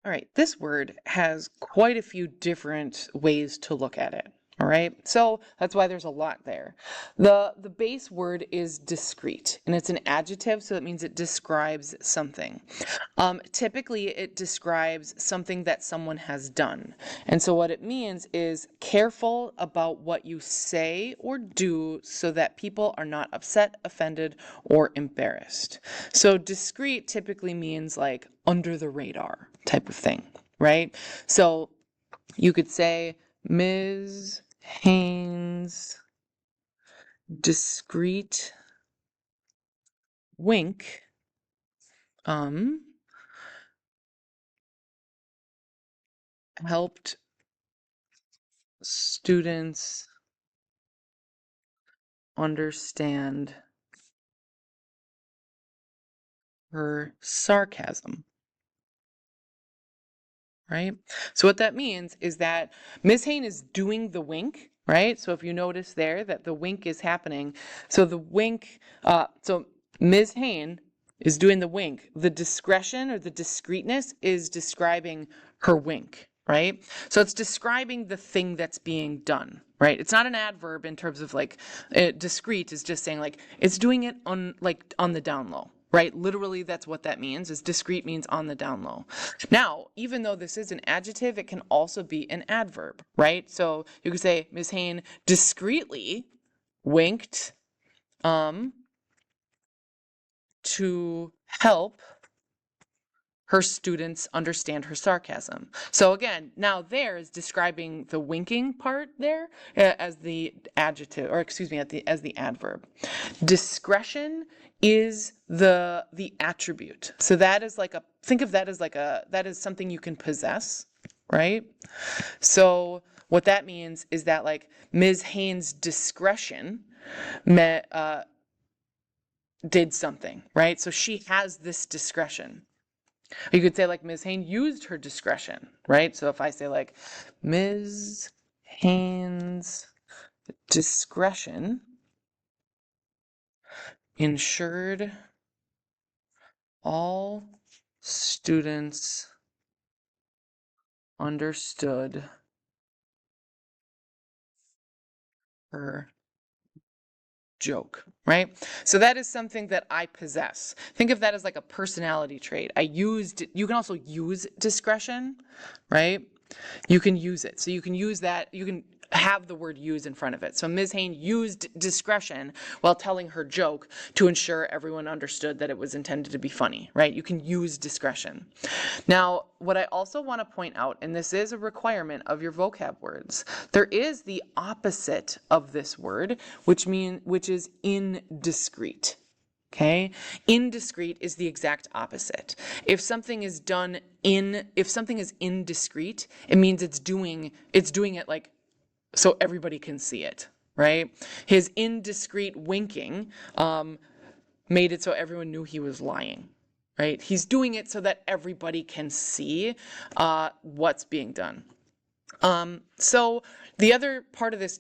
All right, this word has quite a few different ways to look at it. All right, so that's why there's a lot there. The base word is discreet, and it's an adjective, so it means it describes something. Typically, it describes something that someone has done. And so what it means is careful about what you say or do so that people are not upset, offended, or embarrassed. So discreet typically means like under the radar type of thing, right? So you could say, Ms. Haynes' discreet wink helped students understand her sarcasm, right? So what that means is that Ms. Hain is doing the wink, right? So if you notice there that the wink is happening, so the wink, so Ms. Hain is doing the wink. The discretion or the discreetness is describing her wink, right? So it's describing the thing that's being done, right? It's not an adverb in terms of like discreet is just saying like it's doing it on like on the down low, right? Literally, that's what that means. Is discreet means on the down low. Now, even though this is an adjective, it can also be an adverb, right? So you could say Ms. Hain discreetly winked to help her students understand her sarcasm. So again, now there is describing the winking part there as the adjective, or excuse me, as the adverb. Discretion is the attribute. So that is like think of that as like that is something you can possess, right? So what that means is that like Ms. Haynes' discretion did something, right? So she has this discretion. You could say like Ms. Hain used her discretion, right? So if I say like Ms. Hain's discretion ensured all students understood her joke, right? So that is something that I possess. Think of that as like a personality trait. You can also use discretion, right? You can use it. So you can use that, you can have the word use in front of it. So Ms. Hain used discretion while telling her joke to ensure everyone understood that it was intended to be funny, right? You can use discretion. Now, what I also want to point out, and this is a requirement of your vocab words, there is the opposite of this word, which is indiscreet. Okay? Indiscreet is the exact opposite. If something is indiscreet, it means it's doing it like so everybody can see it, right? His indiscreet winking made it so everyone knew he was lying, right? He's doing it so that everybody can see what's being done. So the other part of this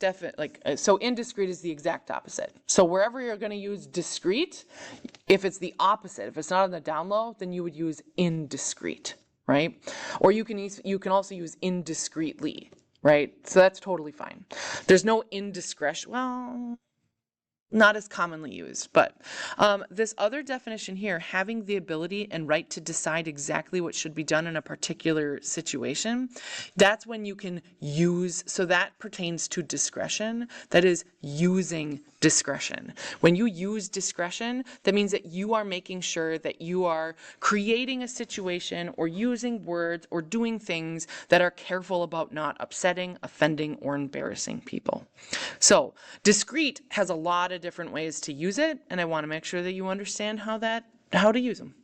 so indiscreet is the exact opposite. So wherever you're going to use discreet, if it's the opposite, if it's not on the down low, then you would use indiscreet, right? Or you can also use indiscreetly, right? So that's totally fine. There's no indiscretion. Well, not as commonly used, but this other definition here, having the ability and right to decide exactly what should be done in a particular situation, that's when you can use, so that pertains to discretion, that is using discretion. When you use discretion, that means that you are making sure that you are creating a situation or using words or doing things that are careful about not upsetting, offending, or embarrassing people. So discreet has a lot of different ways to use it, and I want to make sure that you understand how to use them.